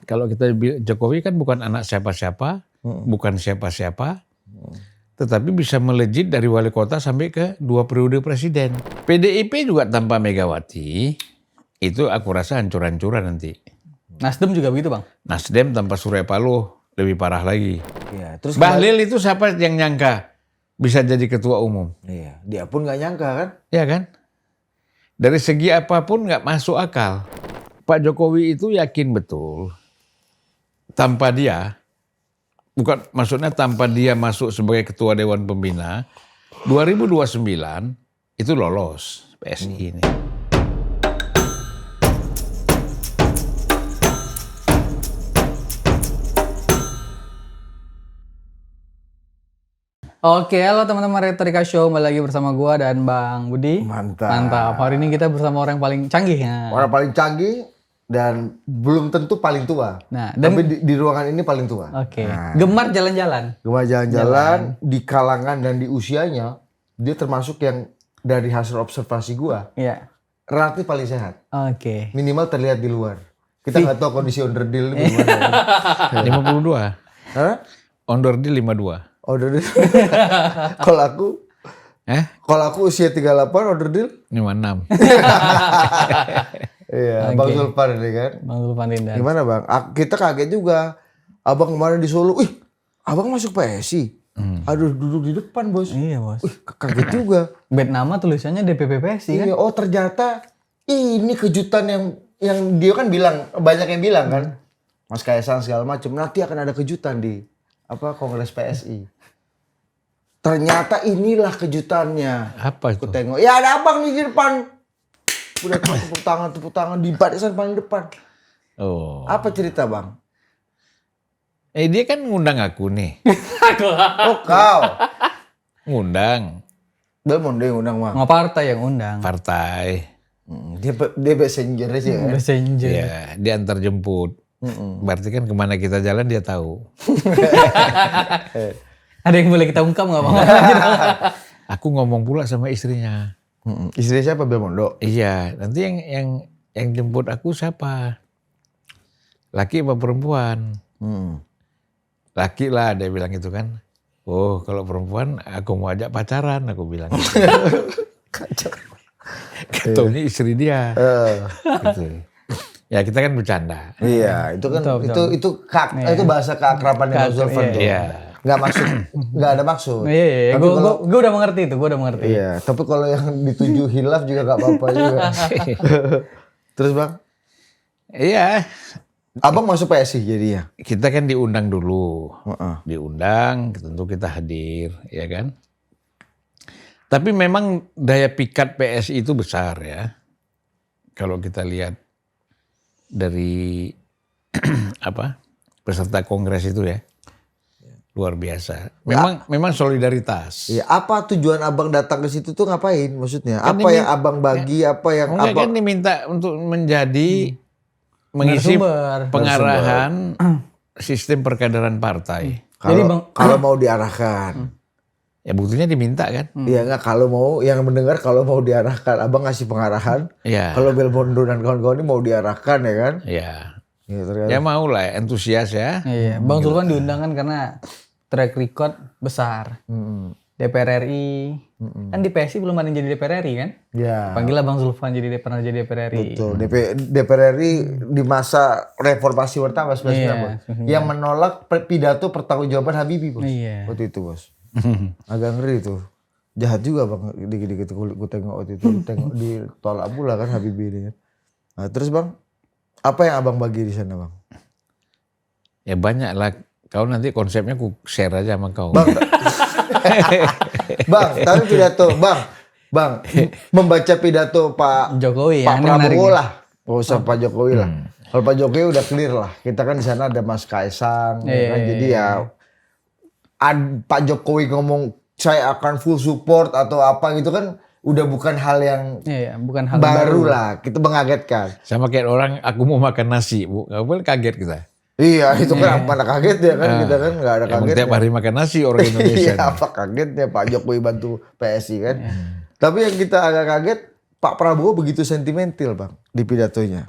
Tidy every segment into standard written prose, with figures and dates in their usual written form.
Kalau kita Jokowi kan bukan anak siapa-siapa, bukan siapa-siapa, tetapi bisa melejit dari wali kota sampai ke 2 periode presiden. PDIP juga tanpa Megawati, itu aku rasa hancur-hancuran nanti. Nasdem juga begitu, Bang? Nasdem tanpa Surya Paloh lebih parah lagi. Iya, terus Bahlil itu siapa yang nyangka bisa jadi ketua umum? Iya, dia pun nggak nyangka kan? Ya kan? Dari segi apapun nggak masuk akal. Pak Jokowi itu yakin betul tanpa dia, bukan maksudnya tanpa dia masuk sebagai ketua Dewan Pembina, 2029 itu lolos PSI ini. Oke, halo teman-teman Retorika Show, kembali lagi bersama gua dan Bang Budi. Mantap. Hari ini kita bersama orang yang paling canggih ya. Orang paling canggih dan belum tentu paling tua. Nah, dan Tapi di ruangan ini paling tua. oke. Nah, Gemar jalan-jalan. Gemar jalan-jalan di kalangan dan di usianya, dia termasuk yang dari hasil observasi gua Iya. relatif paling sehat. Oke. Minimal terlihat di luar. Kita nggak tahu kondisi onderdil ini gimana. 52. Hah? Onderdil 52. Onderdil. Kalau aku usia 38 onderdil. 56. Iya, Bang Zulfan ini kan. Bang Zulfan Lindan. Gimana Bang? Kita kaget juga. Abang kemarin di Solo, abang masuk PSI. Aduh, duduk di depan bos. Iya, Bos. Kaget juga. Bed nama tulisannya DPP PSI kan? Iya, oh ternyata ini kejutan yang dia kan bilang, banyak yang bilang kan. Mas Kaisang segala macam, nanti akan ada kejutan di Kongres PSI. Ternyata inilah kejutannya. Apa itu? Aku tengok, ya ada abang nih di depan. Udah tepuk tangan di barisan paling depan. Oh. Apa cerita Bang? Dia kan ngundang aku nih. Oh kau. Ngundang Belum dia undang Bang. Nggak partai yang undang. partai. Dia messenger aja kan. Messenger. Ya, dia antar jemput. Berarti kan kemana kita jalan dia tahu. Ada yang boleh kita ungkap nggak, Bang? Aku ngomong pula sama istrinya. Istri siapa Belmondo? Iya, nanti yang jemput aku siapa? Laki apa perempuan? Laki lah, dia bilang gitu kan. Oh, kalau perempuan aku mau ajak pacaran, aku bilang. Ketaunya istri dia. Gitu. Ya kita kan bercanda. Iya, itu kan itu bahasa keakraban yang Zulfan tuh. Iya. Nggak ada maksud. Iya. Gue udah mengerti itu, Iya, tapi kalau yang dituju hilaf juga nggak apa-apa juga. Terus Bang? Iya. Abang masuk PSI jadinya? Kita kan diundang dulu. Diundang, tentu kita hadir, ya kan? Tapi memang daya pikat PSI itu besar ya. Kalau kita lihat dari peserta kongres itu ya. Luar biasa. Memang solidaritas. Iya, apa tujuan Abang datang ke situ tuh ngapain maksudnya? Kan Apa yang Abang bagi, apa yang kan diminta untuk menjadi mengisi pengarahan sistem perkaderan partai. Kalau mau diarahkan. Ya buktinya diminta kan? Iya enggak, kalau mau yang mendengar kalau mau diarahkan, Abang ngasih pengarahan. Iya. Kalau Belmondo dan kawan-kawan ini mau diarahkan ya kan? Iya. Ya, Ya mau lah, antusias ya. Iya, Bang Zulfan diundang kan karena track record besar. DPR RI. Kan di PSI belum ada yang jadi DPR RI kan? Ya. Panggillah Bang Zulfan pernah jadi DPR RI. Betul. DPR RI di masa reformasi pertama 1999 yang menolak pidato pertanggungjawaban Habibie bos. Iya. Waktu itu bos. Agak ngeri tuh. Jahat juga Bang, dikit-dikit gue tengok waktu itu. Tengok di tolak pula kan Habibie ini kan. Nah, terus Bang, apa yang Abang bagi di sana Bang? Ya banyak lah. Kau nanti konsepnya ku share aja sama kau. Bang, tapi pidato Bang, membaca pidato Pak Jokowi Pak ya, ini menarik Prabowo nih. lah. Gak usah Pak Jokowi lah. Kalau Pak Jokowi udah clear lah. Kita kan di sana ada Mas Kaisang. Ya kan? Jadi ya Pak Jokowi ngomong saya akan full support atau apa gitu kan udah bukan hal yang bukan hal baru lah. Kita mengagetkan. Sama kayak orang aku mau makan nasi, Bu. Gak boleh kaget kita. Iya, itu kan mana kaget ya kan, kita kan nggak ada kaget. Tiap hari makan nasi orang Indonesia. Iya, apa kagetnya Pak Jokowi bantu PSI kan. Tapi yang kita agak kaget, Pak Prabowo begitu sentimental Bang di pidatonya.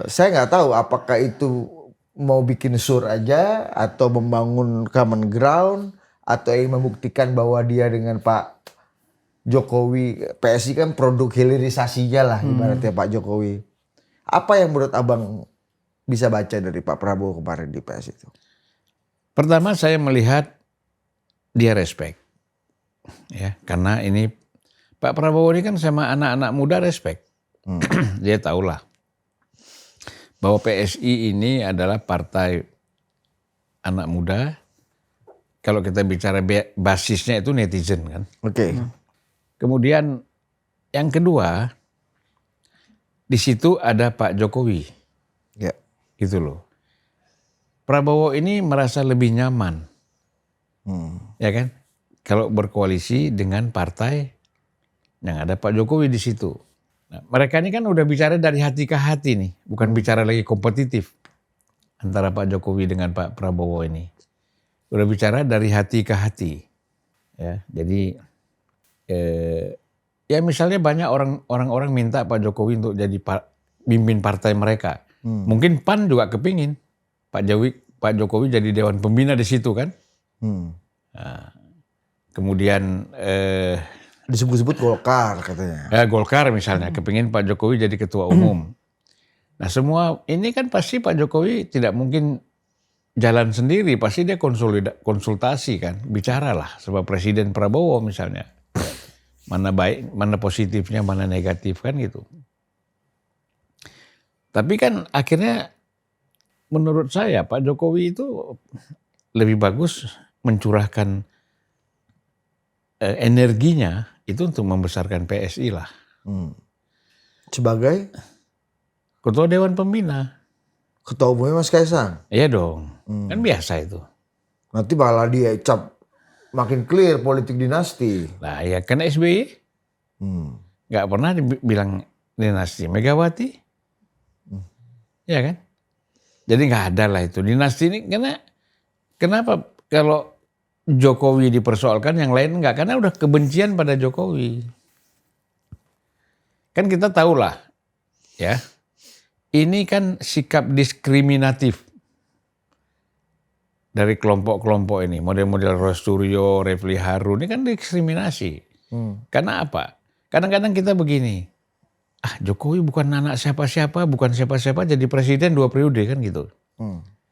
Saya nggak tahu apakah itu mau bikin sur aja atau membangun common ground atau yang membuktikan bahwa dia dengan Pak Jokowi, PSI kan produk hilirisasinya lah ibaratnya Pak Jokowi. Apa yang menurut abang bisa baca dari Pak Prabowo kemarin di PSI itu? Pertama saya melihat dia respect. Ya, karena ini Pak Prabowo ini kan sama anak-anak muda respect. Dia tahulah bahwa PSI ini adalah partai anak muda. Kalau kita bicara basisnya itu netizen kan. Oke. Kemudian yang kedua, di situ ada Pak Jokowi. Ya. Gitu loh. Prabowo ini merasa lebih nyaman. Ya kan? Kalau berkoalisi dengan partai yang ada Pak Jokowi di situ. Nah, mereka ini kan udah bicara dari hati ke hati nih, bukan bicara lagi kompetitif antara Pak Jokowi dengan Pak Prabowo ini. Udah bicara dari hati ke hati. Ya, jadi ya misalnya banyak orang-orang minta Pak Jokowi untuk jadi pimpin partai mereka. Mungkin PAN juga kepingin Pak Jokowi jadi dewan pembina di situ kan. Nah, kemudian Disebut-sebut Golkar katanya. ya Golkar misalnya kepingin Pak Jokowi jadi ketua umum. Nah semua ini kan pasti Pak Jokowi tidak mungkin jalan sendiri, pasti dia konsultasi kan, bicaralah sama Presiden Prabowo misalnya. Mana baik, mana positifnya, mana negatif kan gitu. Tapi kan akhirnya menurut saya Pak Jokowi itu lebih bagus mencurahkan energinya itu untuk membesarkan PSI lah. Sebagai Ketua Dewan Pembina. ketua umumnya Mas Kaisang. Iya dong, kan biasa itu. Nanti malah dia cap makin clear politik dinasti. Nah ya kan SBY nggak pernah dibilang dinasti Megawati. Ya kan? Jadi nggak ada lah itu dinasti ini. Kenapa kalau Jokowi dipersoalkan yang lain enggak? Karena udah kebencian pada Jokowi. Kan kita tahulah ya. Ini kan sikap diskriminatif dari kelompok-kelompok ini. Model-model Rosturio, Refli Harun ini kan diskriminasi. Karena apa? Kadang-kadang kita begini. Jokowi bukan anak siapa-siapa, bukan siapa-siapa jadi presiden 2 periode kan gitu.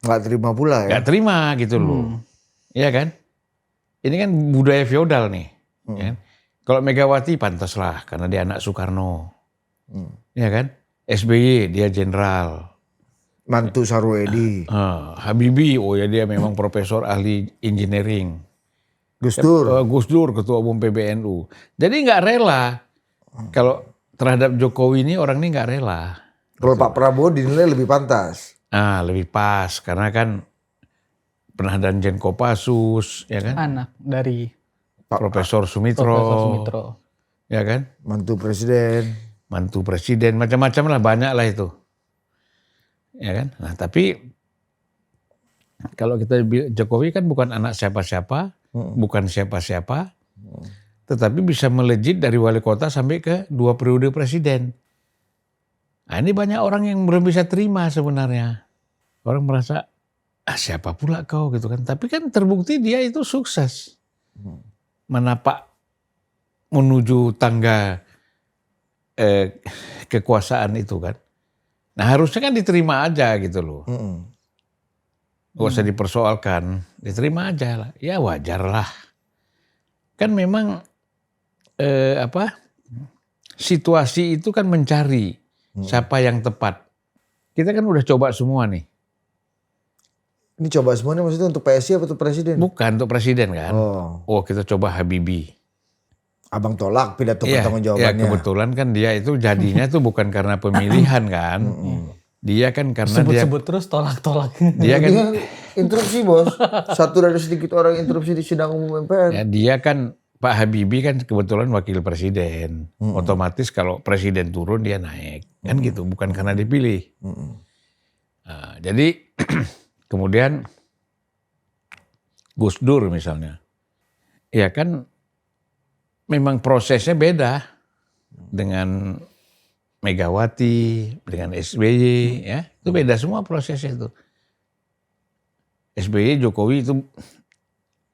Nggak terima pula ya. Nggak terima gitu loh. Iya kan? Ini kan budaya feodal nih. Ya kan? Kalau Megawati pantaslah karena dia anak Soekarno. Ya kan? SBY dia jenderal. Mantu Sarwoedi. Habibie, oh ya dia memang profesor ahli engineering. Gus Dur. Gus Dur ketua umum PBNU. Jadi nggak rela kalau terhadap Jokowi ini orang ini nggak rela. Kalau Pak Prabowo dinilai lebih pantas. Lebih pas karena kan pernah danjen Kopassus, ya kan? Anak dari Profesor Sumitro, Profesor Sumitro. ya kan? Mantu presiden. Mantu presiden, macam-macam lah, banyak lah itu. Ya kan? Nah tapi kalau kita bilang Jokowi kan bukan anak siapa-siapa, bukan siapa-siapa, tetapi bisa melejit dari wali kota sampai ke 2 periode presiden. Nah ini banyak orang yang belum bisa terima sebenarnya. Orang merasa, siapa pula kau gitu kan. Tapi kan terbukti dia itu sukses. Menapak menuju tangga kekuasaan itu kan. Nah harusnya kan diterima aja gitu loh. Gak usah dipersoalkan, diterima aja lah. Ya wajar lah. Kan memang situasi itu kan mencari siapa yang tepat. Kita kan udah coba semua nih. Ini coba semuanya maksudnya untuk PSI atau untuk presiden? Bukan untuk presiden kan. Oh, Kita coba Habibie. abang tolak pidato Iya, pertanggungjawabannya. kebetulan kan dia itu jadinya tuh bukan karena pemilihan kan. Dia kan karena Sebut-sebut terus tolak-tolak. dia kan Dia interupsi bos. Satu dari sedikit orang interupsi di sidang umum MPR. ya, dia kan Pak Habibie kan kebetulan wakil presiden. Otomatis kalau presiden turun dia naik. Kan gitu, bukan karena dipilih. Nah, jadi kemudian Gus Dur misalnya. Ya kan memang prosesnya beda dengan Megawati, dengan SBY, ya itu beda semua prosesnya itu. SBY, Jokowi itu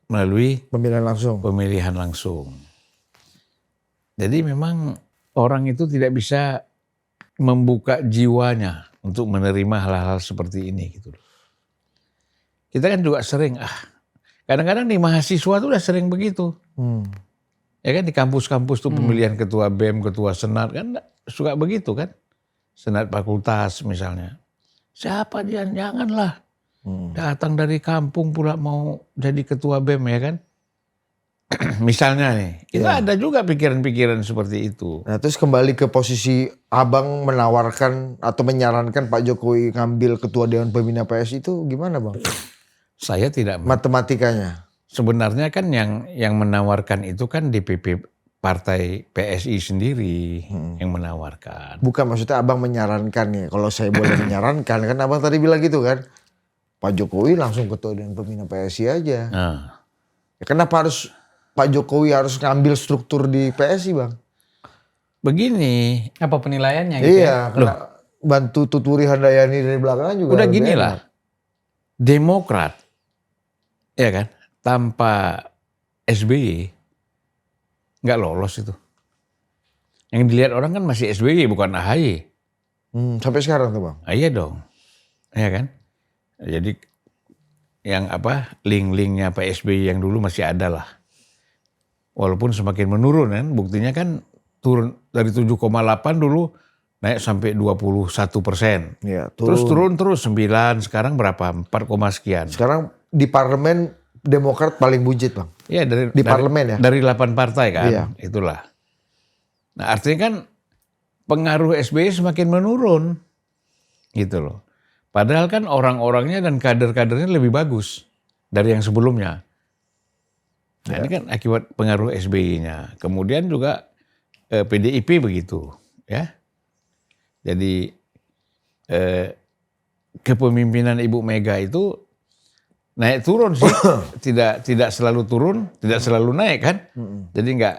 melalui Pemilihan langsung. pemilihan langsung. Jadi memang orang itu tidak bisa membuka jiwanya untuk menerima hal-hal seperti ini gitu. Kita kan juga sering, kadang-kadang di mahasiswa tuh udah sering begitu. Ya kan di kampus-kampus tuh pemilihan ketua BEM, ketua senat kan suka begitu kan. Senat fakultas misalnya. Siapa dia? Janganlah. Datang dari kampung pula mau jadi ketua BEM ya kan. Misalnya nih, itu ada juga pikiran-pikiran seperti itu. Nah terus kembali ke posisi abang menawarkan atau menyarankan Pak Jokowi ngambil ketua Dewan Pembina PSI itu gimana bang? Saya tidak. Matematikanya. Sebenarnya kan yang menawarkan itu kan DPP partai PSI sendiri yang menawarkan. Bukan maksudnya abang menyarankan ya. Kalau saya boleh menyarankan kan abang tadi bilang gitu kan. Pak Jokowi langsung ketua Dewan Pembina PSI aja. Nah, Ya, kenapa harus Pak Jokowi harus ngambil struktur di PSI bang? begini, Apa penilaiannya gitu ya? Iya, karena bantu Tuturi Handayani dari belakang juga. udah lebih gini enak. lah, Demokrat, ya kan, tanpa SBY nggak lolos itu. Yang dilihat orang kan masih SBY bukan AHY. Sampai sekarang tuh bang. Iya dong, ya kan. Jadi yang link-linknya Pak SBY yang dulu masih ada lah. Walaupun semakin menurun kan, buktinya kan turun dari 7,8 dulu naik sampai 21%. Iya, Terus turun terus 9, sekarang berapa? 4, sekian. Sekarang di parlemen Demokrat paling buncit bang. Iya Di parlemen ya? Dari 8 partai kan, Iya. itulah. Nah artinya kan pengaruh SBY semakin menurun, gitu loh. Padahal kan orang-orangnya dan kader-kadernya lebih bagus dari yang sebelumnya. Nah ini kan akibat pengaruh SBY-nya. Kemudian juga PDIP begitu, ya. Jadi kepemimpinan Ibu Mega itu naik turun sih, tidak selalu turun, tidak selalu naik kan. Jadi nggak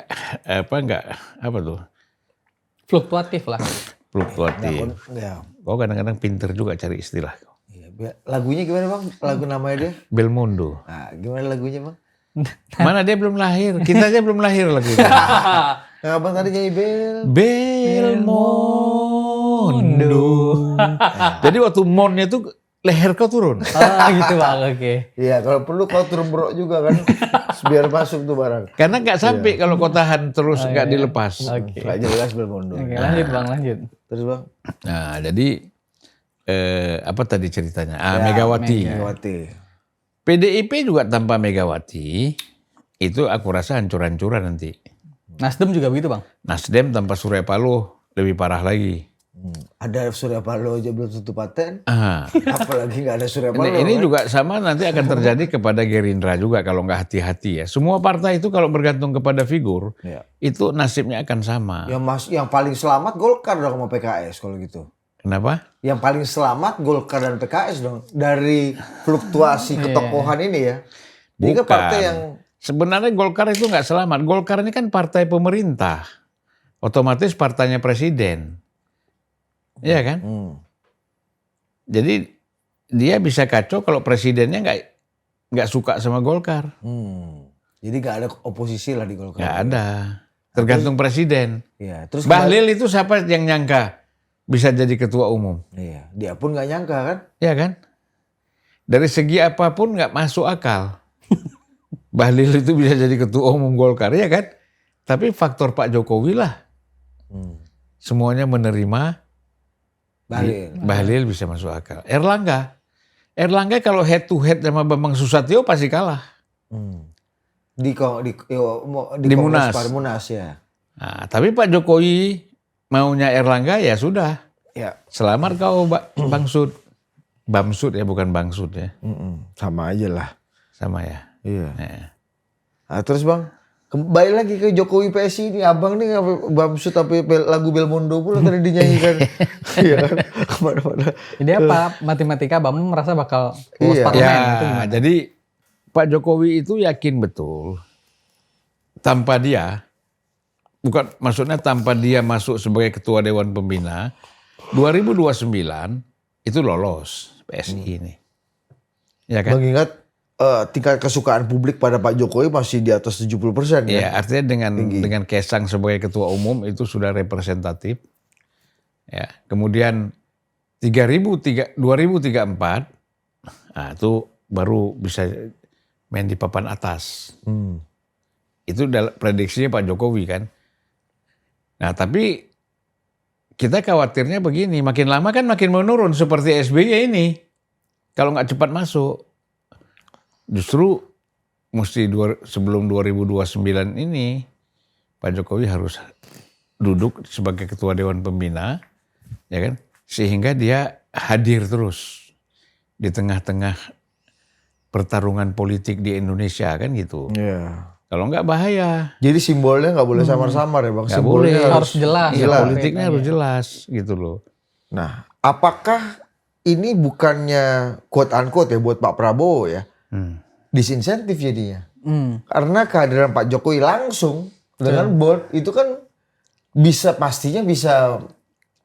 Fluktuatif lah. fluktuatif. Ya. Kau kadang-kadang pinter juga cari istilah. Lagunya gimana bang? Lagu namanya dia? Belmondo. Nah, gimana lagunya bang? Mana dia belum lahir, kita aja belum lahir lagi. Yang abang tadi nyanyi Belmondo. Jadi waktu monnya tuh leher kau turun. Gitu bang, oke. Iya, kalau perlu kau turun bro juga kan, biar masuk tuh barang. Karena nggak sampai kalau kau tahan terus nggak dilepas. Oke. Gak jelas Belmondo. Oke, lanjut bang, lanjut. Terus bang? Nah jadi apa tadi ceritanya? Megawati. Megawati. PDIP juga tanpa Megawati itu aku rasa hancur-hancuran nanti. Nasdem juga begitu bang? Nasdem tanpa Surya Paloh lebih parah lagi. Ada Surya Paloh aja belum tentu paten. Ah. Apalagi nggak ada Surya Paloh. Ini kan? juga sama nanti akan terjadi kepada Gerindra juga kalau nggak hati-hati ya. Semua partai itu kalau bergantung kepada figur, Iya. itu nasibnya akan sama. Yang paling selamat Golkar dong sama PKS kalau gitu. Kenapa? Yang paling selamat Golkar dan PKS dong dari fluktuasi ketokohan ini ya. Ini kan partai yang Sebenarnya Golkar itu nggak selamat. Golkar ini kan partai pemerintah. Otomatis partainya presiden. Iya kan? Jadi dia bisa kacau kalau presidennya nggak suka sama Golkar. Jadi nggak ada oposisi lah di Golkar. Nggak ada. Tergantung presiden. Iya. Terus Bahlil itu siapa yang nyangka bisa jadi ketua umum? Iya. Dia pun nggak nyangka kan? Iya kan? Dari segi apapun nggak masuk akal. Bahlil itu bisa jadi ketua umum Golkar, ya kan? Tapi faktor Pak Jokowi lah. Semuanya menerima Bahlil bisa masuk akal. Erlangga kalau head to head sama Bambang Susatyo pasti kalah. Di Munas. Munas ya. Nah, tapi Pak Jokowi maunya Erlangga ya sudah. Ya. Selamat kau Bangsud. Bamsud ya, bukan Bangsud ya. Sama aja lah. Sama ya. Iya. Nah, Terus bang, kembali lagi ke Jokowi PSI ini, abang nih Bamsud tapi lagu Belmondo pula tadi dinyanyikan. Iya kan? Kemana-mana. Jadi apa? Matematika Bang merasa bakal lolos Iya. parlemen ya, itu gimana? jadi Pak Jokowi itu yakin betul tanpa dia bukan maksudnya tanpa dia masuk sebagai ketua Dewan Pembina, 2029 itu lolos PSI ini. Ya kan? Mengingat tingkat kesukaan publik pada Pak Jokowi masih di atas 70% ya. Ya, artinya dengan Kaisang sebagai ketua umum itu sudah representatif. Ya, kemudian 2034 nah itu baru bisa main di papan atas. Itu prediksinya Pak Jokowi kan. Nah, tapi kita khawatirnya begini, makin lama kan makin menurun seperti SBY ini. Kalau nggak cepat masuk. Justru mesti sebelum 2029 ini Pak Jokowi harus duduk sebagai ketua Dewan Pembina, ya kan? Sehingga dia hadir terus di tengah-tengah pertarungan politik di Indonesia kan gitu. Iya. Kalau nggak bahaya. Jadi simbolnya nggak boleh samar-samar ya Bang. Nggak Simbolnya boleh. Harus jelas. Ya, politiknya harus jelas gitu loh. Nah, apakah ini bukannya quote unquote ya buat Pak Prabowo ya? Disinsentif jadinya. Karena kehadiran Pak Jokowi langsung dengan board itu kan pastinya bisa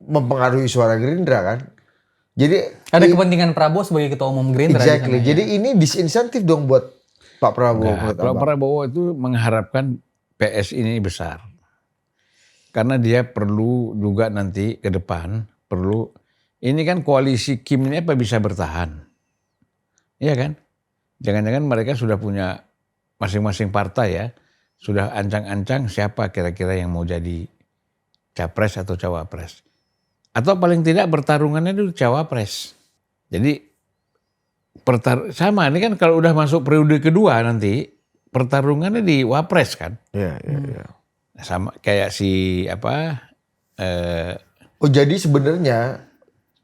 mempengaruhi suara Gerindra kan. Jadi Ada kepentingan Prabowo sebagai ketua umum Gerindra. exactly. di sana, Jadi ini disinsentif dong buat Pak Prabowo. Nah, menurut Pak Abang. Prabowo itu mengharapkan PS ini besar. Karena dia perlu juga nanti ke depan, ini kan koalisi Kim ini apa bisa bertahan. Iya kan? Jangan-jangan mereka sudah punya masing-masing partai ya, sudah ancang-ancang siapa kira-kira yang mau jadi capres atau cawapres. Atau paling tidak bertarungannya itu cawapres. Jadi sama, ini kan kalau udah masuk periode kedua nanti, pertarungannya di wapres kan. Iya. Sama kayak Oh jadi sebenarnya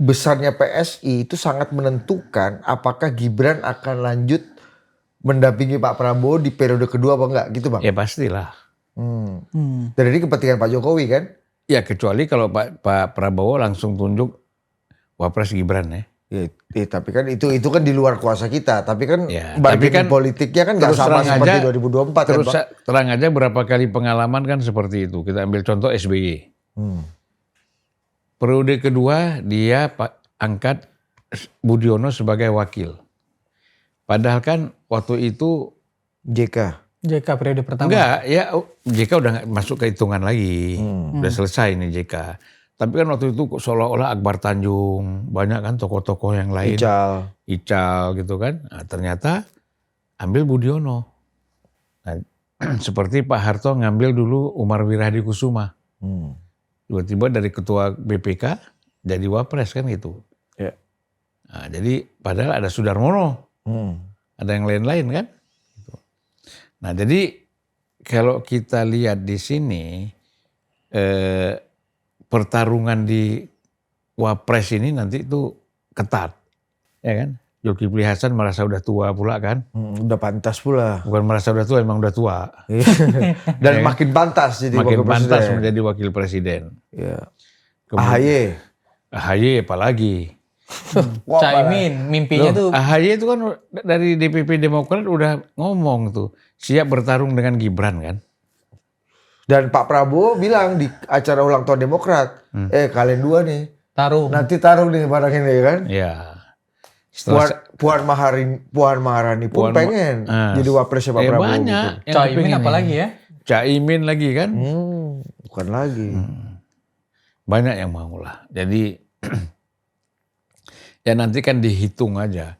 besarnya PSI itu sangat menentukan apakah Gibran akan lanjut mendampingi Pak Prabowo di periode kedua apa enggak gitu Bang? ya pastilah. Dan ini kepentingan Pak Jokowi kan? Ya kecuali kalau Pak Prabowo langsung tunjuk wapres Gibran ya. Ya, tapi kan itu kan di luar kuasa kita. Tapi kan Ya, bargaining politiknya kan nggak terus sama terang seperti aja, 2024 terus kan Bang? terang aja berapa kali pengalaman kan seperti itu. Kita ambil contoh SBY. Periode kedua dia angkat Budiono sebagai wakil. Padahal kan waktu itu JK. JK periode pertama. enggak, ya JK udah nggak masuk ke hitungan lagi. Udah selesai nih JK. Tapi kan waktu itu seolah-olah Akbar Tanjung, banyak kan tokoh-tokoh yang lain. Ical gitu kan. Nah, ternyata ambil Budiono. Nah, seperti Pak Harto ngambil dulu Umar Wirahadi Kusuma. Tiba-tiba dari ketua BPK jadi wapres kan gitu. Ya. Nah, jadi padahal ada Sudarmono. Ada yang lain-lain kan. Gitu. Nah jadi kalau kita lihat di sini pertarungan di wapres ini nanti itu ketat, ya kan? Zulkifli Hasan merasa udah tua pula kan? Udah pantas pula. Bukan merasa udah tua, emang udah tua. Dan makin pantas jadi Makin wakil presiden. pantas menjadi wakil presiden. Ya. Kemudian- AHY. AHY apalagi. Wah, Caimin mimpinya tuh AHY itu kan dari DPP Demokrat udah ngomong tuh siap bertarung dengan Gibran kan? Dan Pak Prabowo bilang di acara ulang tahun Demokrat, kalian dua nih, taruh. nanti taruh nih barang ini kan. Ya. Setelah Puan Maharani pun Puan pengen jadi wapresnya Pak ya Prabowo. banyak gitu. yang Caimin kepingin apalagi nih. ya? Caimin lagi kan? Bukan lagi. Banyak yang mau lah. Jadi ya nanti kan dihitung aja.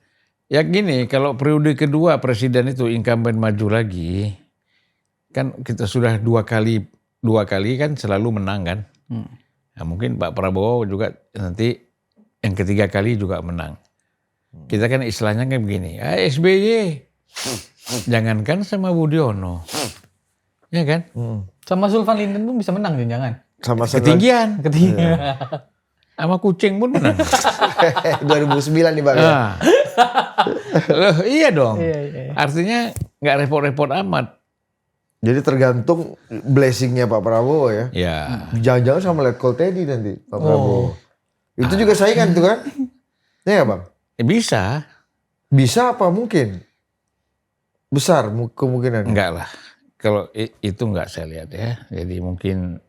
Ya gini, kalau periode kedua presiden itu incumbent maju lagi, kan kita sudah dua kali kan selalu menang kan. Nah, mungkin Pak Prabowo juga nanti yang ketiga kali juga menang. Kita kan istilahnya kayak begini, SBY, jangankan sama Budiono, ya kan? Sama Zulfan Linden pun bisa menang jangan. Sama Ketinggian, Ketiga. sama kucing pun menang. 2009 nih Bang. Ya? Nah. Loh, iya dong. Iya. Artinya nggak repot-repot amat. Jadi tergantung blessingnya Pak Prabowo ya. Ya. Jangan-jangan sama Letkol Teddy nanti Pak Prabowo. Itu juga saingan tuh kan? Ya nggak Bang? Bisa. Bisa apa mungkin? Besar kemungkinan. Enggak lah. kalau itu nggak saya lihat ya. Jadi mungkin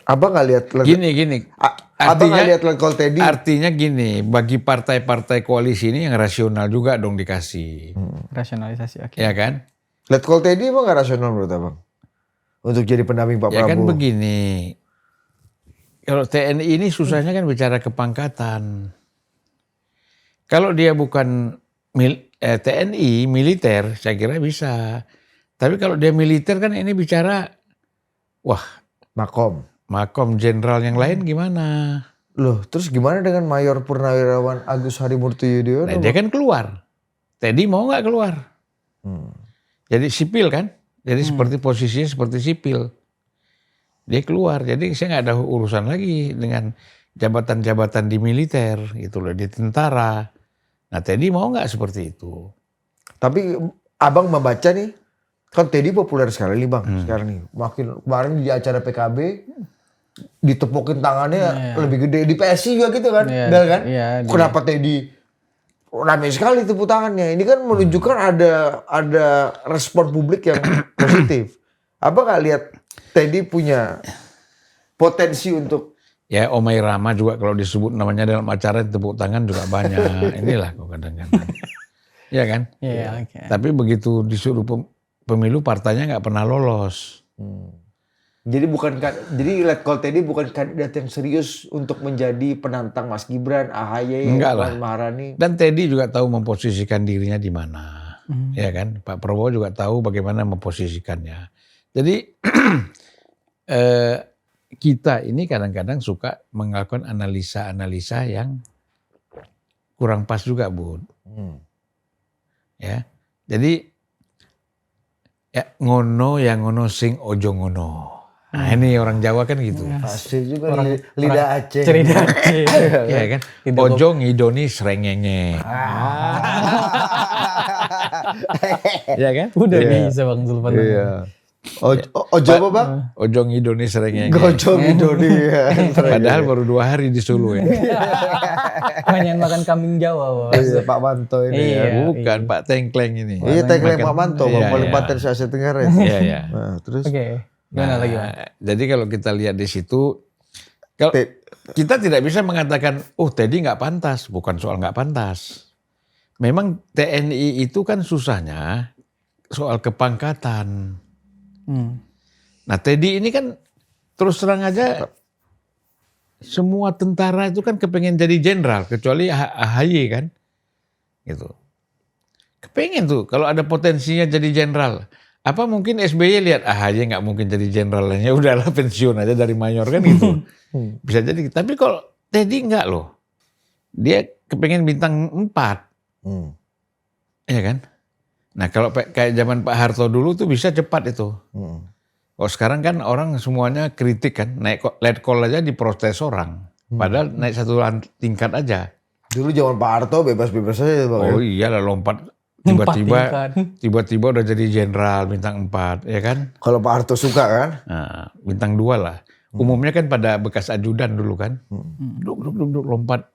Abang nggak lihat gini. Abang nggak lihat Letkol Teddy? Artinya gini, bagi partai-partai koalisi ini yang rasional juga dong dikasih, Rasionalisasi, oke. ya kan? Letkol Teddy emang nggak rasional menurut abang? Untuk jadi pendamping Pak Ya Prabowo? kan begini, kalau TNI ini susahnya kan bicara kepangkatan. Kalau dia bukan TNI militer, saya kira bisa. Tapi kalau dia militer kan ini bicara, wah, makom jenderal yang lain gimana? Loh, terus gimana dengan Mayor Purnawirawan Agus Harimurti Yudhoyono? Nah, dia kan keluar. Teddy mau nggak keluar? Jadi sipil kan? Jadi seperti posisinya seperti sipil. Dia keluar. Jadi saya nggak ada urusan lagi dengan jabatan-jabatan di militer, gitu loh, di tentara. Nah, Teddy mau nggak seperti itu? Tapi abang membaca nih, kan Teddy populer sekali nih bang sekarang nih. Makin kemarin di acara PKB ditepukin tangannya lebih gede, di PSI juga gitu kan, Bel kan? Kenapa Teddy ramai sekali tepuk tangannya? Ini kan menunjukkan ada respon publik yang positif. Abang nggak lihat Teddy punya potensi untuk Ya Omai Rama juga kalau disebut namanya dalam acara tepuk tangan juga banyak. Inilah kok kadang-kadang. Iya kan? Iya, oke. Tapi begitu disuruh pemilu partainya nggak pernah lolos. jadi Letkol Teddy bukan kandidat yang serius untuk menjadi penantang Mas Gibran, AHY, Enggak lah. Puan Maharani. Dan Teddy juga tahu memposisikan dirinya di mana. Ya kan? Pak Prabowo juga tahu bagaimana memposisikannya. Jadi kita ini kadang-kadang suka melakukan analisa-analisa yang kurang pas juga, Bud. Ya. Jadi ya ngono yang ngono sing ojo ngono. Nah, ini orang Jawa kan gitu. Pasti juga lidah Aceh. Cerita Aceh. Ya kan? Ojo ngidoni srengenge. Ya kan? Udah bisa Bang Zulfan. Iya. Ojo apa bang? Ojo ngidoni srengenge. Gojong Indonesia. Padahal baru 2 hari di Solo ya. Banyak makan kambing Jawa, Bang. Iya, Pak Manto ini ya. Bukan Pak Tengkleng ini. Iya, tagline Makan- Pak Manto, Iya, Bang, paling iya. paten se-Asia Tenggara. Iya, iya. Nah, terus Oke. Gimana lagi, Bang? Jadi kalau kita lihat di situ, kalau kita tidak bisa mengatakan, oh Teddy nggak pantas. Bukan soal nggak pantas. Memang TNI itu kan susahnya soal kepangkatan. Nah Teddy ini kan terus terang aja semua tentara itu kan kepengen jadi jenderal kecuali AHY kan, gitu. Kepengen tuh kalau ada potensinya jadi jenderal. Apa mungkin SBY lihat AHY nggak mungkin jadi jenderalnya, udahlah pensiun aja dari mayor kan gitu. Bisa jadi. Tapi kalau Teddy nggak loh, dia kepengen bintang 4, ya kan. Nah kalau kayak zaman Pak Harto dulu tuh bisa cepat itu. Kalau sekarang kan orang semuanya kritik kan, naik letkol aja diprotes orang. Padahal naik 1 tingkat aja. dulu zaman Pak Harto bebas-bebas aja bang. Oh iyalah lompat tingkat. tiba-tiba udah jadi jenderal bintang 4, ya kan? Kalau Pak Harto suka kan? Nah, bintang 2 lah. Umumnya kan pada bekas ajudan dulu kan. Duk, lompat.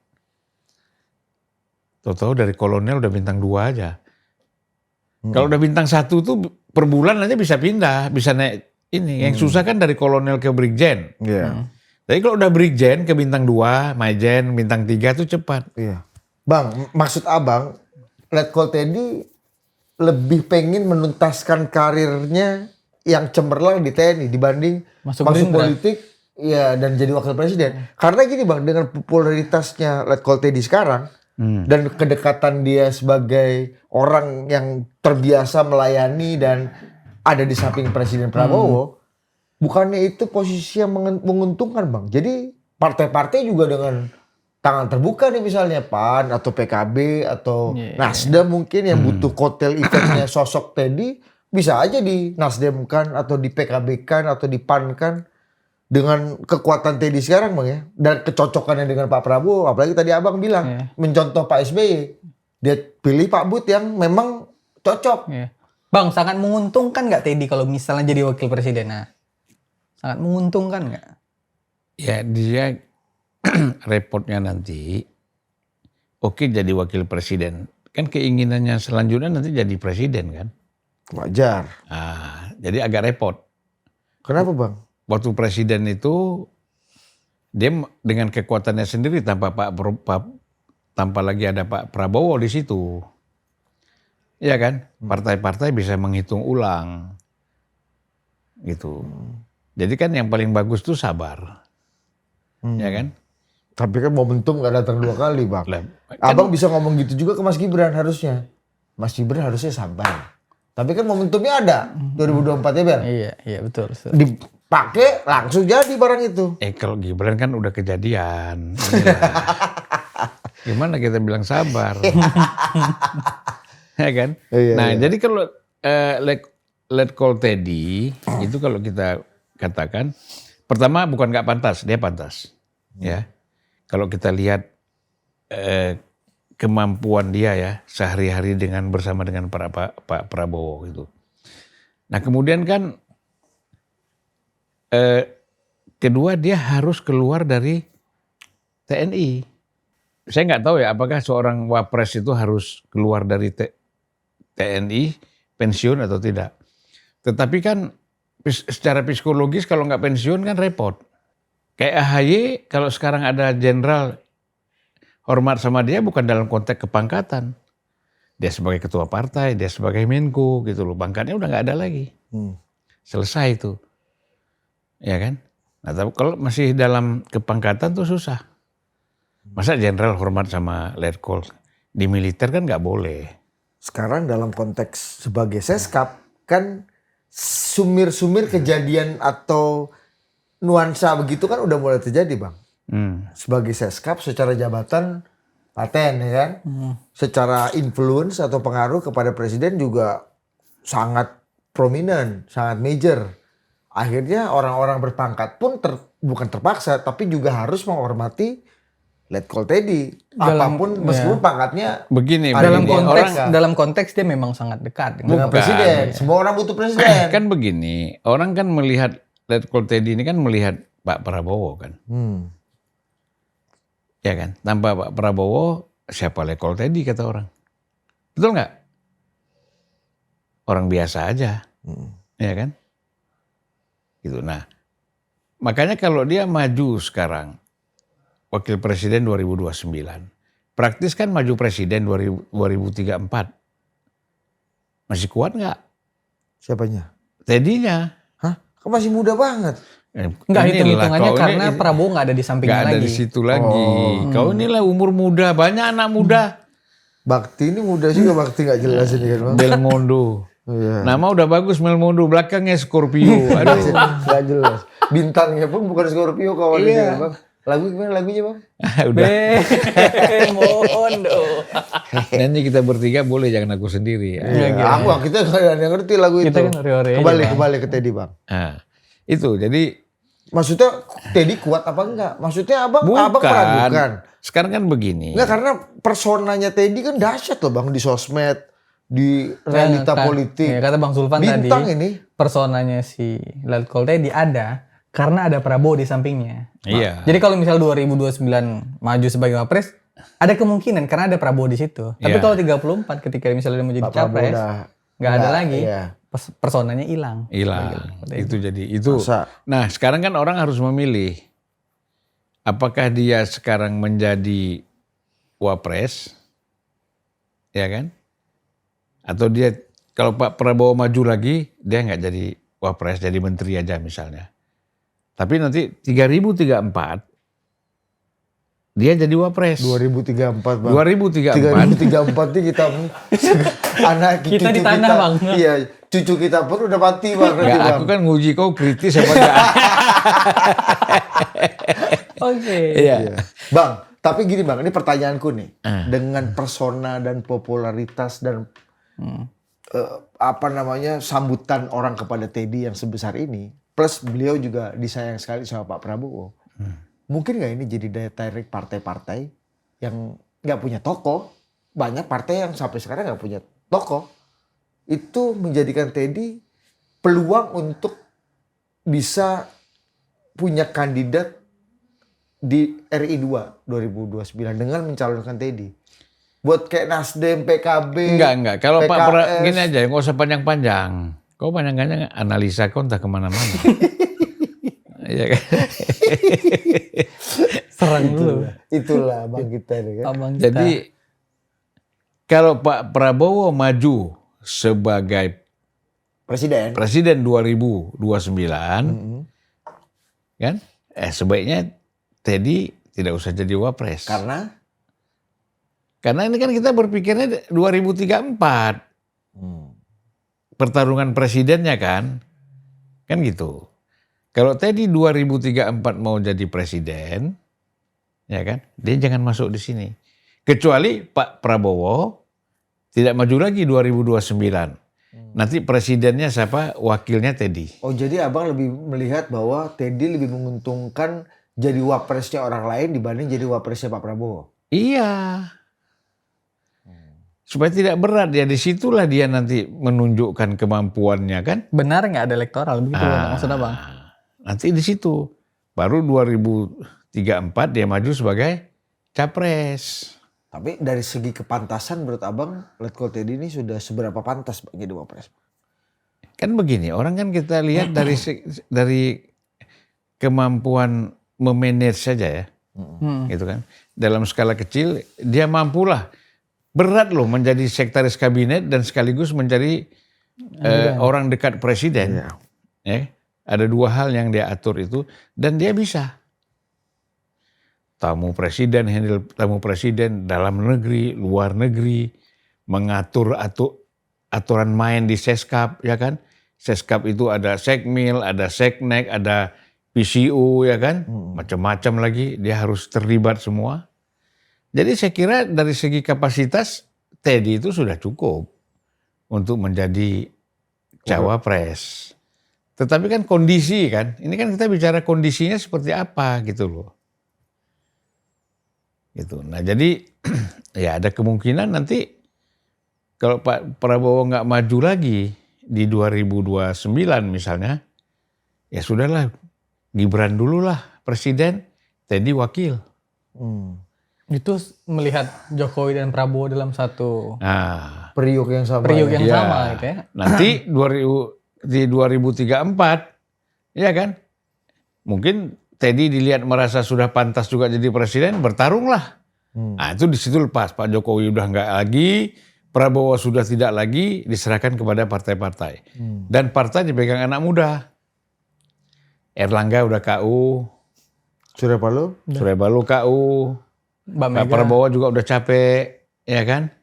Tahu-tahu dari kolonel udah bintang 2 aja. Kalau udah bintang 1 tuh per bulan aja bisa pindah, bisa naik ini. Yang susah kan dari kolonel ke brigjen. Iya. Tapi kalau udah brigjen ke bintang 2, majen, bintang 3 tuh cepat. Iya. Bang, maksud abang, Letkol Teddy lebih pengen menuntaskan karirnya yang cemerlang di TNI dibanding Masuk masuk Gerindra. politik ya dan jadi wakil presiden. Karena gini bang, dengan popularitasnya Letkol Teddy sekarang dan kedekatan dia sebagai orang yang terbiasa melayani dan ada di samping Presiden Prabowo, bukannya itu posisi yang menguntungkan bang. Jadi partai-partai juga dengan tangan terbuka nih misalnya PAN atau PKB atau Nasdem mungkin yang butuh kotel efeknya sosok Teddy bisa aja di Nasdemkan atau di PKB-kan atau di PAN-kan dengan kekuatan Teddy sekarang bang ya dan kecocokannya dengan Pak Prabowo, apalagi tadi abang bilang mencontoh Pak SBY, dia pilih Pak Bud yang memang cocok. Iya. Bang, sangat menguntungkan nggak Teddy kalau misalnya jadi wakil presiden? Nah, sangat menguntungkan nggak? Ya dia repotnya nanti, oke jadi wakil presiden. Kan keinginannya selanjutnya nanti jadi presiden kan. Wajar. Nah, jadi agak repot. Kenapa bang? Waktu presiden itu dia dengan kekuatannya sendiri tanpa tanpa lagi ada Pak Prabowo di situ. Iya kan? Partai-partai bisa menghitung ulang. Gitu. Jadi kan yang paling bagus tuh sabar. Ya kan? Tapi kan momentum gak datang 2 kali bang. Lah, Abang bisa ngomong gitu juga ke Mas Gibran harusnya. Mas Gibran harusnya sabar. Tapi kan momentumnya ada 2024 ya Ber? Iya betul. Dipakai langsung jadi barang itu. kalau Gibran kan udah kejadian. Inilah. Gimana kita bilang sabar? Ya kan? Iya, Nah, iya. jadi kalau let call Teddy itu kalau kita katakan pertama bukan nggak pantas, dia pantas. Ya. Kalau kita lihat kemampuan dia ya sehari-hari bersama dengan Pak Prabowo gitu. Nah, kemudian kan kedua dia harus keluar dari TNI. Saya nggak tahu ya apakah seorang wapres itu harus keluar dari TNI pensiun atau tidak. Tetapi kan secara psikologis kalau nggak pensiun kan repot. Kayak AHY kalau sekarang ada jenderal hormat sama dia bukan dalam konteks kepangkatan. Dia sebagai ketua partai, dia sebagai Menko gitu loh. Pangkatnya udah nggak ada lagi. Selesai itu. Ya kan? Nah, tapi kalau masih dalam kepangkatan tuh susah. Masa jenderal hormat sama letkol? Di militer kan nggak boleh. Sekarang dalam konteks sebagai seskap kan sumir-sumir kejadian atau nuansa begitu kan udah mulai terjadi bang. Sebagai seskap secara jabatan paten ya kan. Secara influence atau pengaruh kepada presiden juga sangat prominent, sangat major. Akhirnya orang-orang berpangkat pun bukan terpaksa tapi juga harus menghormati letkol Teddy. Apapun meskipun pangkatnya begini. Dalam konteks dia memang sangat dekat dengan presiden. Semua orang butuh presiden. Kan begini, orang kan melihat letkol Teddy ini kan melihat Pak Prabowo kan. Ya kan, tanpa Pak Prabowo siapa letkol Teddy kata orang. Betul nggak? Orang biasa aja, ya kan? Gitu. Nah, makanya kalau dia maju sekarang wakil presiden 2029, praktis kan maju presiden 2034, masih kuat nggak? Siapanya? Teddy-nya. Hah? Kan masih muda banget. Enggak hitung-hitungannya karena Prabowo nggak ada di sampingnya lagi. Nggak ada di situ lagi. Kau inilah umur muda, banyak anak muda. Bakti ini muda juga, Bakti nggak jelas ini kan bang. Belmondo. Iya. Nama udah bagus Belmondo, belakangnya Scorpio. Aduh. Nggak jelas. Bintangnya pun bukan Scorpio kawan ini Iya. bang. Lagu gimana lagunya bang? Udah. Belmondo. Nanti kita bertiga boleh, jangan aku sendiri. Iya. Kita nggak ada yang ngerti lagu itu. Kita kan ore-ore aja, Kembali ke Teddy bang. Nah, itu jadi Maksudnya Teddy kuat apa enggak? Maksudnya abang meragukan. Sekarang kan begini. Enggak, karena personanya Teddy kan dahsyat loh bang di sosmed, di realita politik. Ya, kata Bang Sulvan Bintang tadi, ini. personanya si letkol Teddy ada karena ada Prabowo di sampingnya. Iya. Jadi kalau misal 2029 maju sebagai wapres, ada kemungkinan karena ada Prabowo di situ. Tapi Iya. kalau 34 ketika misalnya dia mau jadi capres, nggak ada lagi. Iya. Personanya hilang. Hilang. Itu jadi itu. Masa? Nah, sekarang kan orang harus memilih. Apakah dia sekarang menjadi wapres? Ya kan? Atau dia kalau Pak Prabowo maju lagi, dia nggak jadi wapres, jadi menteri aja misalnya. Tapi nanti 3034 dia jadi wapres. 2034 bang. 2034. 2034 ini kita anak Kita cucu di tanah, Bang. Iya, cucu kita pun udah mati bang. Ya, aku kan nguji kau kritis apa enggak. Oke. Iya. Bang, tapi gini bang, ini pertanyaanku nih. Dengan persona dan popularitas dan sambutan orang kepada Teddy yang sebesar ini, plus beliau juga disayang sekali sama Pak Prabowo. Mungkin nggak ini jadi daya tarik partai-partai yang nggak punya tokoh? Banyak partai yang sampai sekarang nggak punya tokoh. Itu menjadikan Teddy peluang untuk bisa punya kandidat di RI 2 2029 dengan mencalonkan Teddy. Buat kayak Nasdem, PKB. Enggak. Kalau Pak PKS. gini aja, nggak usah panjang-panjang. Kau panjang-panjang analisa kau entah kemana-mana. Iya kan? Serang dulu. Itulah Bang kita nih kan. Abang kita. Jadi kalau Pak Prabowo maju sebagai Presiden. Presiden 2029, kan? Sebaiknya Teddy tidak usah jadi wapres. Karena ini kan kita berpikirnya 2034. Pertarungan presidennya kan gitu. Kalau Teddy 2034 mau jadi presiden, ya kan, dia jangan masuk di sini. Kecuali Pak Prabowo tidak maju lagi 2029. Nanti presidennya siapa? Wakilnya Teddy. Oh jadi abang lebih melihat bahwa Teddy lebih menguntungkan jadi wapresnya orang lain dibanding jadi wapresnya Pak Prabowo. Iya. Supaya tidak berat ya, disitulah dia nanti menunjukkan kemampuannya kan. Benar nggak ada elektoral begitu maksudnya Bang? Nanti di situ baru 2034 dia maju sebagai capres. Tapi dari segi kepantasan menurut abang Letkol Teddy ini sudah seberapa pantas jadi wapres? Kan begini, orang kan kita lihat dari kemampuan memanage saja ya. Gitu kan. Dalam skala kecil dia mampulah. Berat loh menjadi sekretaris kabinet dan sekaligus menjadi orang dekat presiden. Ya. Ada dua hal yang dia atur itu dan dia bisa. Handle tamu presiden dalam negeri, luar negeri, mengatur aturan main di Seskap, ya kan? Seskap itu ada Sekmil, ada Seknek, ada PCU, ya kan? Macam-macam lagi, dia harus terlibat semua. Jadi saya kira dari segi kapasitas Teddy itu sudah cukup untuk menjadi cawapres. Tetapi kan kondisi kan, ini kan kita bicara kondisinya seperti apa gitu loh. Gitu. Nah jadi ya ada kemungkinan nanti kalau Pak Prabowo nggak maju lagi di 2029 misalnya, ya sudahlah Gibran dulu lah presiden, Teddy wakil. Itu melihat Jokowi dan Prabowo dalam satu periuk yang sama. Sama gitu ya. Nanti di 2034, ya kan? Mungkin Teddy dilihat merasa sudah pantas juga jadi presiden, bertarunglah. Nah itu di situ lepas. Pak Jokowi udah nggak lagi, Prabowo sudah tidak lagi, diserahkan kepada partai-partai. Dan partai dipegang anak muda. Erlangga udah KU. Surya Paloh KU. Pak Prabowo juga udah capek, ya kan?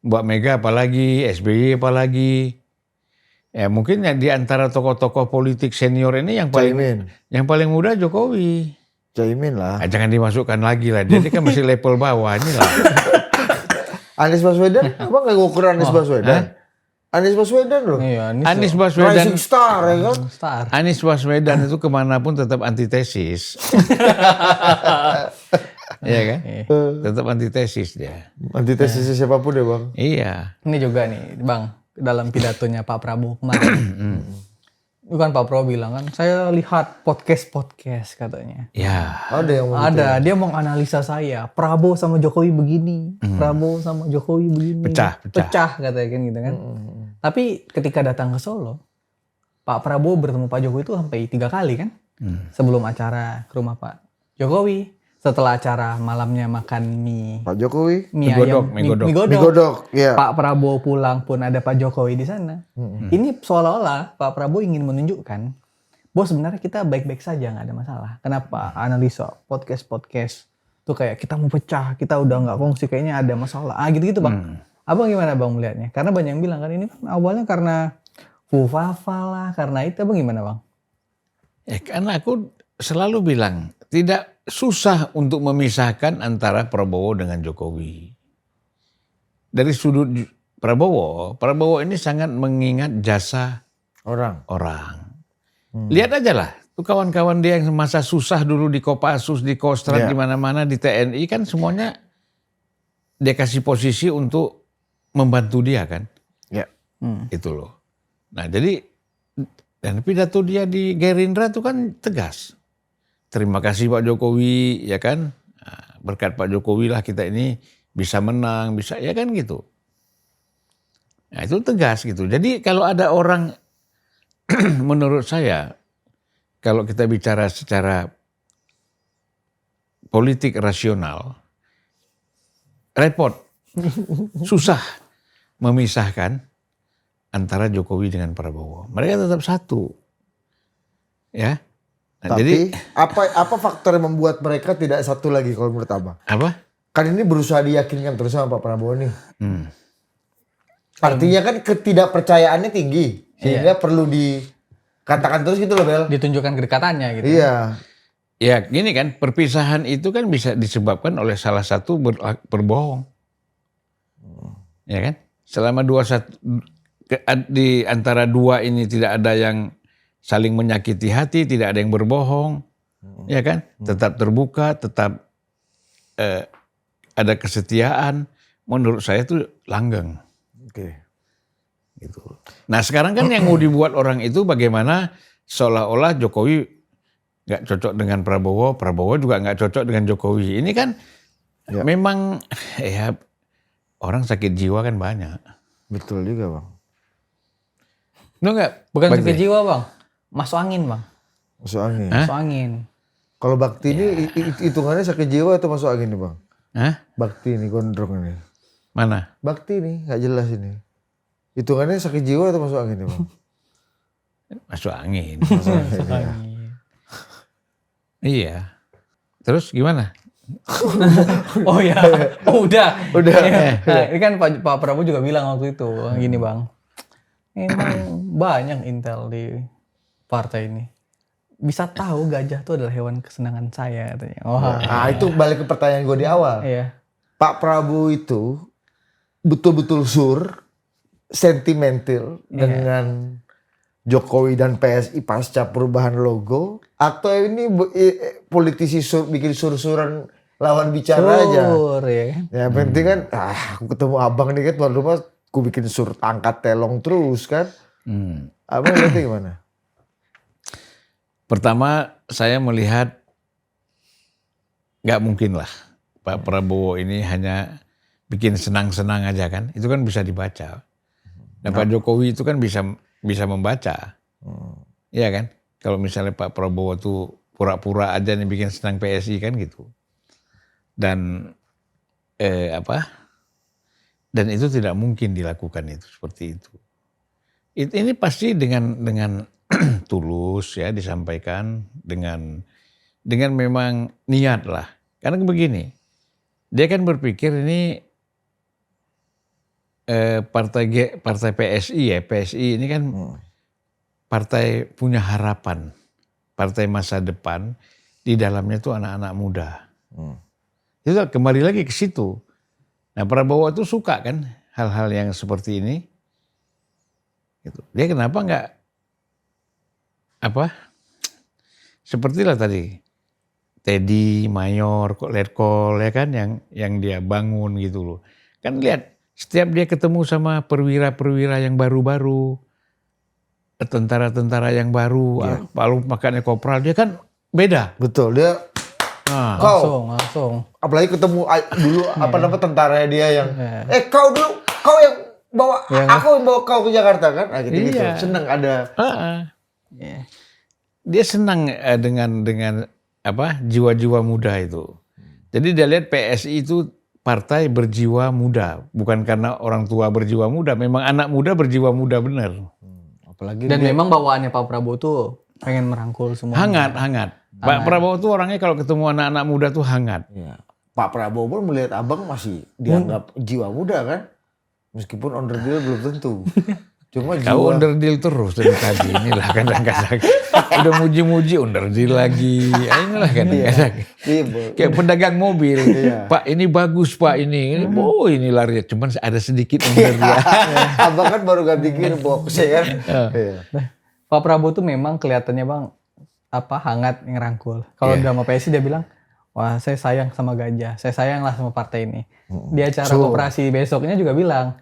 Mbak Mega apalagi, SBY apalagi. Ya mungkin di antara tokoh-tokoh politik senior ini yang paling muda Jokowi. Caimin lah. Jangan dimasukkan lagi lah, dia kan masih level bawah ini lah. Anies Baswedan, apa nggak ngukur Anies Baswedan? Anies Baswedan loh. Iya, Anies Baswedan. Rising star ya kan? Star. Anies Baswedan itu kemanapun tetap antitesis. Iya kan? Tetap antitesis dia. Antitesis siapapun ya bang. Iya. Ini juga nih Bang, dalam pidatonya Pak Prabowo kemarin. Itu kan Pak Prabowo bilang kan, saya lihat podcast katanya. Ya. Ada Dia mau analisa saya. Prabowo sama Jokowi begini, Prabowo sama Jokowi begini. Pecah katanya kan gitu kan. Tapi ketika datang ke Solo, Pak Prabowo bertemu Pak Jokowi itu sampai 3 kali kan. Sebelum acara ke rumah Pak Jokowi. Setelah acara malamnya makan mie. Pak Jokowi. Mie godok. Ya. Pak Prabowo pulang pun ada Pak Jokowi di sana. Ini seolah-olah Pak Prabowo ingin menunjukkan bahwa sebenarnya kita baik-baik saja, nggak ada masalah. Kenapa analisa podcast tuh kayak kita mau pecah, kita udah nggak kongsi, kayaknya ada masalah. Gitu-gitu bang. Abang gimana bang melihatnya? Karena banyak yang bilang kan ini kan awalnya karena fufafa lah, karena itu abang gimana bang? Karena aku selalu bilang tidak susah untuk memisahkan antara Prabowo dengan Jokowi. Dari sudut Prabowo ini sangat mengingat jasa orang. Lihat aja lah, tuh kawan-kawan dia yang masa susah dulu di Kopassus, di Kostrad, di mana-mana, di TNI kan semuanya dia kasih posisi untuk membantu dia kan. Ya. Itu loh. Nah jadi, dan pidato dia di Gerindra itu kan tegas. Terima kasih Pak Jokowi, ya kan. Berkat Pak Jokowi lah kita ini bisa menang, bisa ya kan gitu. Nah itu tegas gitu. Jadi kalau ada orang menurut saya kalau kita bicara secara politik rasional repot, susah memisahkan antara Jokowi dengan Prabowo. Mereka tetap satu, ya. Nah, Tapi jadi apa faktor yang membuat mereka tidak satu lagi kalau menurut Abang? apa? Kan ini berusaha diyakinkan terus sama Pak Prabowo nih. Hmm. Artinya kan ketidakpercayaannya tinggi. Sehingga perlu dikatakan terus gitu loh Bel. Ditunjukkan kedekatannya gitu. Iya. Ya gini kan, perpisahan itu kan bisa disebabkan oleh salah satu berbohong. Ya kan? Selama di antara dua ini tidak ada yang saling menyakiti hati, tidak ada yang berbohong. Ya kan? Tetap terbuka, tetap ada kesetiaan. Menurut saya itu langgeng. Oke. Gitu. Nah sekarang kan yang mau dibuat orang itu bagaimana seolah-olah Jokowi nggak cocok dengan Prabowo, Prabowo juga nggak cocok dengan Jokowi. Ini kan memang ya orang sakit jiwa kan banyak. Betul juga Bang. Enggak? Bukan sakit jiwa Bang, masuk angin Bang. Masuk angin. Masuk angin. Kalau Bakti ini hitungannya sakit jiwa atau masuk angin nih Bang? Hah? Bakti ini gondrong ini. Mana? Bakti nih nggak jelas ini. Hitungannya sakit jiwa atau masuk angin nih Bang? Masuk angin. Masuk angin. Ya. Iya. Terus gimana? Oh ya, udah. Udah. Nah, ini kan Pak Prabowo juga bilang waktu itu, gini Bang. Emang banyak intel di partai ini. Bisa tahu gajah itu adalah hewan kesenangan saya katanya. Wah. Nah itu balik ke pertanyaan gue di awal. Iya. Pak Prabowo itu betul-betul sentimental dengan Jokowi dan PSI pasca perubahan logo, atau ini politisi bikin sur-suran lawan bicara aja. Ya kan? Ya penting kan, aku ketemu abang nih kan tuan rumah, aku bikin sur angkat telong terus kan. Abang lihatnya gimana? Pertama saya melihat nggak mungkin lah Pak Prabowo ini hanya bikin senang-senang aja kan. Itu kan bisa dibaca. Nah Pak Jokowi itu kan bisa membaca. Iya kan? Kalau misalnya Pak Prabowo tuh pura-pura aja nih bikin senang PSI kan gitu. Dan dan itu tidak mungkin dilakukan itu seperti itu. Ini pasti dengan tulus ya disampaikan dengan memang niat lah. Karena begini, dia kan berpikir ini partai PSI ya, PSI ini kan partai punya harapan, partai masa depan, di dalamnya tuh anak-anak muda. Itu kembali lagi ke situ. Nah Prabowo itu suka kan hal-hal yang seperti ini. Gitu. Dia kenapa nggak sepertilah tadi Teddy, Mayor, Letkol ya kan yang dia bangun gitu loh. Kan lihat setiap dia ketemu sama perwira-perwira yang baru-baru, tentara-tentara yang baru, lalu makanya kopral dia kan beda. Betul, dia Langsung. apalagi ketemu dulu apa tentaranya dia yang kau dulu, kau yang bawa aku yang bawa kau ke Jakarta kan, gitu. Seneng ada. Dia senang dengan jiwa-jiwa muda itu. Jadi dia lihat PSI itu partai berjiwa muda, bukan karena orang tua berjiwa muda, memang anak muda berjiwa muda benar. Apalagi Dan memang bawaannya Pak Prabowo tuh pengen merangkul semua. Hangat. Pak Prabowo tuh orangnya kalau ketemu anak-anak muda tuh hangat. Ya. Pak Prabowo pun melihat abang masih dianggap jiwa muda kan, meskipun onderdil belum tentu. Cuma Kau onderdil terus dari tadi, inilah kadang-kadang udah muji-muji onderdil lagi, inilah kadang-kadang kayak pedagang mobil, Pak ini bagus Pak ini ini lari, cuman ada sedikit onderdil. Abang kan baru ganti gearbox ya kan. Pak Prabowo tuh memang kelihatannya Bang hangat ngerangkul. Kalau drama PSI dia bilang, wah saya sayang sama gajah, saya sayang lah sama partai ini. Di acara koperasi besoknya juga bilang,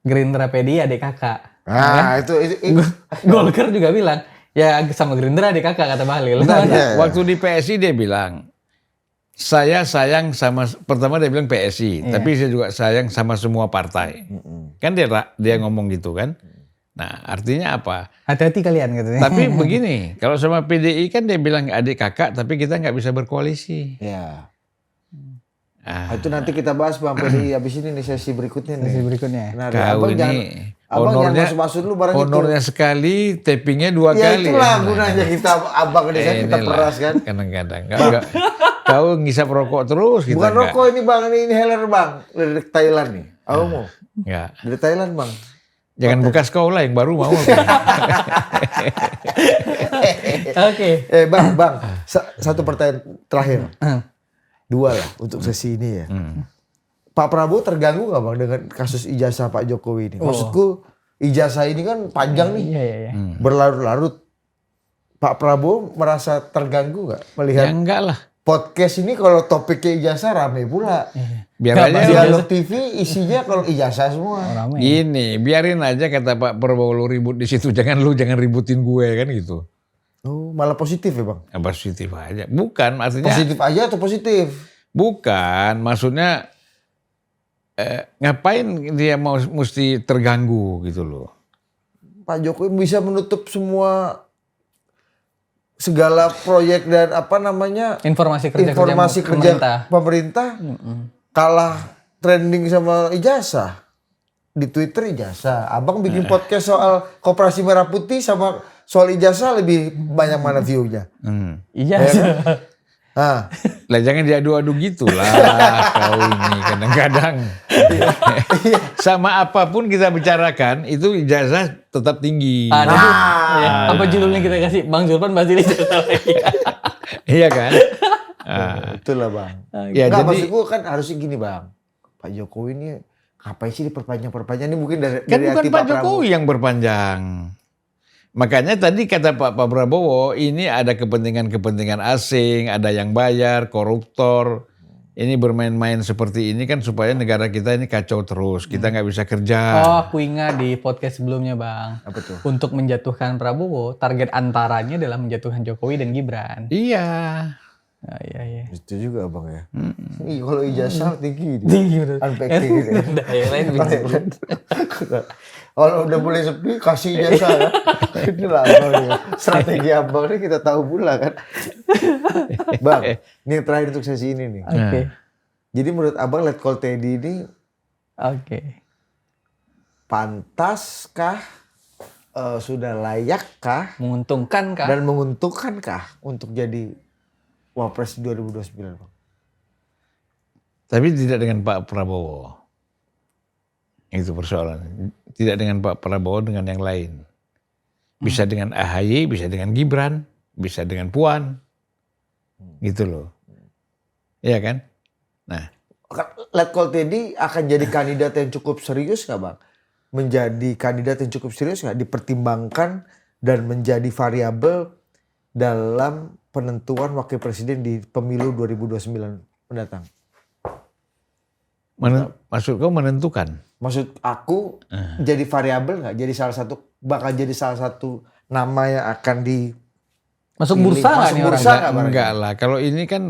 Gerindra PD adik kakak. Itu. Golkar juga bilang, ya sama Gerindra adik kakak kata Bahlil. Waktu di PSI dia bilang, Saya sayang sama, pertama dia bilang PSI, tapi saya juga sayang sama semua partai. Kan dia ngomong gitu kan. Nah artinya apa? Hati-hati kalian katanya. Tapi begini, kalau sama PDI kan dia bilang adik kakak, tapi kita nggak bisa berkoalisi. Ya. Ah, Itu nanti kita bahas Bang PDI habis ini nih sesi berikutnya nih. Sesi berikutnya. Nah, kau abang ini abang jangan honornya, masuk-masuk dulu barang honornya itu. sekali, tappingnya 2 Ya kali. itulah gunanya kita abang ini kan kita Inilah, peras kan. Kadang-kadang. Kau ngisap rokok terus kita Bukan enggak. rokok ini Bang, ini inhaler Bang. Dari Thailand nih. Abang mau? Enggak. Dari Thailand Bang. Jangan bekas kau lah yang baru mau. Oke. Bang, satu pertanyaan terakhir. 2 lah untuk sesi ini ya. Pak Prabowo terganggu nggak Bang dengan kasus ijazah Pak Jokowi ini? Maksudku ijazah ini kan panjang nih, Iya. berlarut-larut. Pak Prabowo merasa terganggu nggak melihat Ya enggak lah. podcast ini kalau topiknya ijazah rame pula. Biar aja. Dialog TV isinya kalau ijazah semua. Ramai. Gini, biarin aja kata Pak Prabowo lu ribut di situ. Jangan ributin gue kan gitu. Oh, malah positif ya Bang? Positif aja. Bukan, artinya. Positif aja atau positif? Bukan, maksudnya ngapain dia mesti terganggu gitu loh. Pak Jokowi bisa menutup segala proyek dan Informasi kerja pemerintah kalah trending sama ijazah. Di Twitter ijazah. Abang bikin podcast soal Koperasi Merah Putih sama soal ijazah lebih banyak mana view-nya. Iya. Nah, Lah jangan diadu-adu gitu lah kau ini kadang-kadang. Sama apapun kita bicarakan itu ijazah tetap tinggi. Ada tuh. Ya, apa judulnya kita kasih? Bang Zulpan bahas ini lagi. Iya kan? itulah Bang. Ya, Nggak, jadi maksudku kan harusnya gini Bang. Pak Jokowi ini ngapain sih diperpanjang-perpanjang? Ini mungkin dari kan bukan hati Pak Jokowi yang berpanjang. Makanya tadi kata Pak Prabowo, ini ada kepentingan-kepentingan asing, ada yang bayar, koruptor. Ini bermain-main seperti ini kan supaya negara kita ini kacau terus. Kita nggak bisa kerja. Oh, aku ingat di podcast sebelumnya Bang. Apa tuh? Untuk menjatuhkan Prabowo, target antaranya adalah menjatuhkan Jokowi dan Gibran. Iya. Iya. Itu juga Bang ya. Iya, kalau ijazah tinggi. Tinggi betul. Unpacking gitu. Yang lain bisa. Kalau udah mulai sepi kasih ijazah kan. Inilah Abang ya. Strategi Abang ini kita tahu pula kan. Bang, ini yang terakhir untuk sesi ini nih. Oke. Jadi menurut Abang Let Call Teddy ini Oke. pantaskah, sudah layakkah Menguntungkan kah? dan menguntungkankah untuk jadi Wapres 2029 Bang? Tapi tidak dengan Pak Prabowo. Itu persoalan. Tidak dengan Pak Prabowo, dengan yang lain. Bisa dengan AHY, bisa dengan Gibran, bisa dengan Puan. Gitu loh. Iya kan? Nah, Let Call Teddy akan jadi kandidat yang cukup serius nggak Bang? Menjadi kandidat yang cukup serius nggak? Dipertimbangkan dan menjadi variabel dalam penentuan wakil presiden di pemilu 2029 mendatang. maksud kau menentukan? Maksud aku jadi variabel nggak? Jadi bakal jadi salah satu nama yang akan di Masuk pilih. bursa nggak Masuk nih bursa orang? nggak, Bang? Enggak lah. Kalau ini kan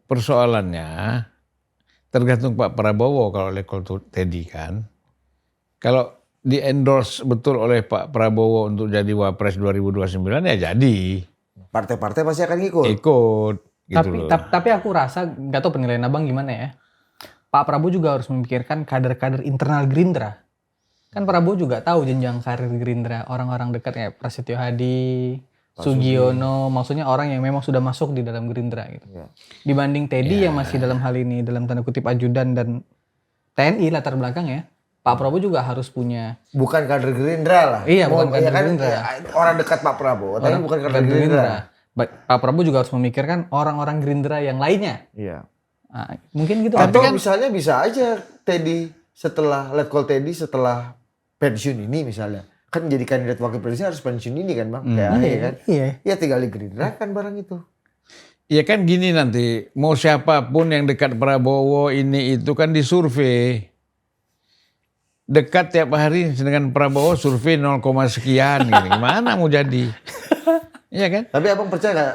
persoalannya tergantung Pak Prabowo kalau oleh Teddy kan. Kalau di endorse betul oleh Pak Prabowo untuk jadi Wapres 2029 ya jadi. Partai-partai pasti akan ikut. Ikut. Gitu loh. Tapi aku rasa, nggak tahu penilaian abang gimana ya. Pak Prabowo juga harus memikirkan kader-kader internal Gerindra. Kan Prabowo juga tahu jenjang karir Gerindra. Orang-orang dekat kayak Prasetyo Hadi, Sugiono. Maksudnya orang yang memang sudah masuk di dalam Gerindra gitu. Ya. Dibanding Teddy yang masih dalam hal ini, dalam tanda kutip ajudan dan TNI latar belakang ya. Pak Prabowo juga harus punya. Bukan kader Gerindra lah. Iya, bukan kader Gerindra. Ya, orang dekat Pak Prabowo, tapi bukan kader Gerindra. Pak Prabowo juga harus memikirkan orang-orang Gerindra yang lainnya. Iya. Nah, mungkin gitu. Atau kan- misalnya bisa aja Teddy setelah Let Call Teddy setelah pensiun ini misalnya. Kan jadi kandidat wakil presiden harus pensiun ini kan Bang. Kayak AHY kan. Iya. Ya tinggal di Gerindra kan barang itu. Ya kan gini nanti, mau siapapun yang dekat Prabowo ini itu kan disurvei. Dekat tiap hari dengan Prabowo survei 0, sekian gitu. Gimana mau jadi? Iya kan? Tapi abang percaya nggak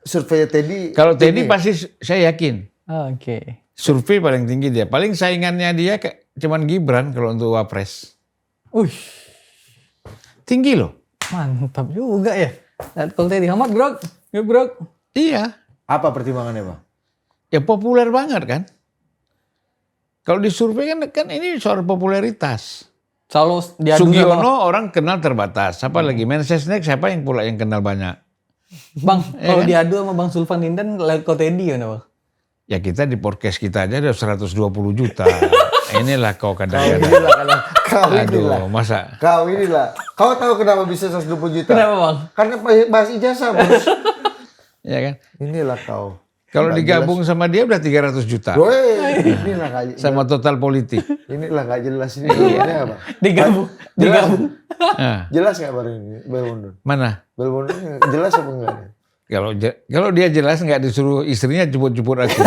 survei Teddy? Kalau Teddy ini? pasti saya yakin. Oke. Survei paling tinggi dia. Paling saingannya dia cuman Gibran kalau untuk Wapres. Tinggi loh. Mantap juga ya. Kalau tadi Ahmad Grok. Yuk Grok. Iya. Apa pertimbangannya Bang? Ya populer banget kan. Kalau di survei kan ini soal popularitas. Selalu diadu Sugiono orang kenal terbatas. Siapa lagi? Mensesnek siapa yang pula yang kenal banyak? Bang, Ya kalau kan? diadu sama Bang Sulvan Lindan, lewat kau Teddy ya Bang? Ya kita di podcast kita aja udah 120 juta. Inilah kau Kau kadang-kadang. inilah kadang. Kau inilah. Aduh, masa? Kau inilah. Kau tahu kenapa bisa 120 juta? Kenapa Bang? Karena bahas ijazah Bos. Ya kan? Inilah kau. Kalau digabung sama dia udah 300 juta. Woi, inilah gak jelas. Sama total politik. Inilah gak jelas ini apa? Digabung. Nah, Jelas nggak baru ini Belmondo? mana? Belmondo jelas apa enggak? Kalau dia jelas nggak disuruh istrinya jemput-jemput aku.